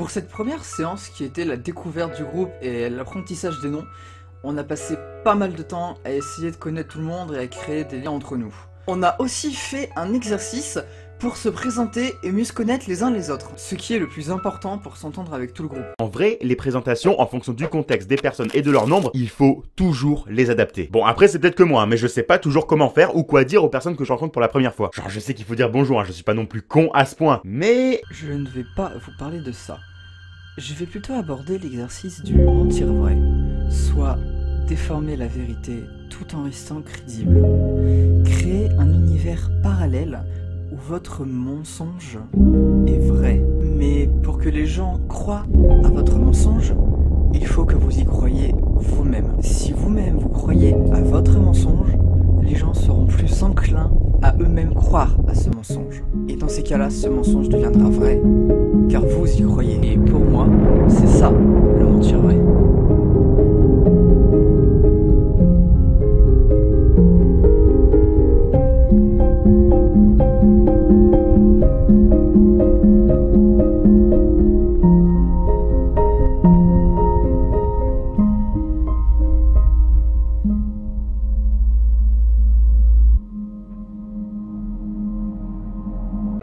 Pour cette première séance qui était la découverte du groupe et l'apprentissage des noms, on a passé pas mal de temps à essayer de connaître tout le monde et à créer des liens entre nous. On a aussi fait un exercice pour se présenter et mieux se connaître les uns les autres, ce qui est le plus important pour s'entendre avec tout le groupe. En vrai, les présentations, en fonction du contexte, des personnes et de leur nombre, il faut toujours les adapter. Bon, après c'est peut-être que moi, mais je sais pas toujours comment faire ou quoi dire aux personnes que je rencontre pour la première fois. Genre je sais qu'il faut dire bonjour, je suis pas non plus con à ce point, mais... Je ne vais pas vous parler de ça. Je vais plutôt aborder l'exercice du mentir vrai, soit déformer la vérité tout en restant crédible. Créer un univers parallèle où votre mensonge est vrai. Mais pour que les gens croient à votre mensonge, il faut que vous y croyez vous-même. Si vous-même vous croyez à votre mensonge, les gens seront plus enclins à eux-mêmes croire à ce mensonge. Et dans ces cas-là, ce mensonge deviendra vrai, car vous y croyez. Et pour moi, c'est ça, le mentir vrai.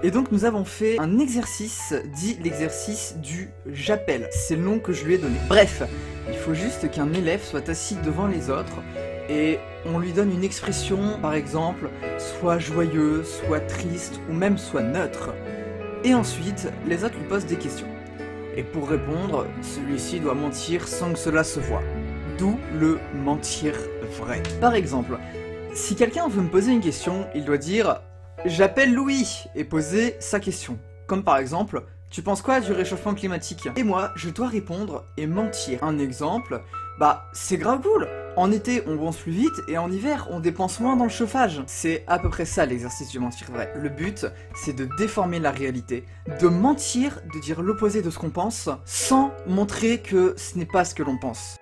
Et donc nous avons fait un exercice, dit l'exercice du j'appelle. C'est le nom que je lui ai donné. Bref, il faut juste qu'un élève soit assis devant les autres et on lui donne une expression, par exemple, soit joyeux, soit triste ou même soit neutre. Et ensuite, les autres lui posent des questions. Et pour répondre, celui-ci doit mentir sans que cela se voie. D'où le mentir vrai. Par exemple, si quelqu'un veut me poser une question, il doit dire « J'appelle Louis » et poser sa question. Comme par exemple « Tu penses quoi du réchauffement climatique ?» Et moi, je dois répondre et mentir. Un exemple, bah c'est grave cool. En été, on bronze plus vite et en hiver, on dépense moins dans le chauffage. C'est à peu près ça l'exercice du mentir vrai. Le but, c'est de déformer la réalité, de mentir, de dire l'opposé de ce qu'on pense, sans montrer que ce n'est pas ce que l'on pense.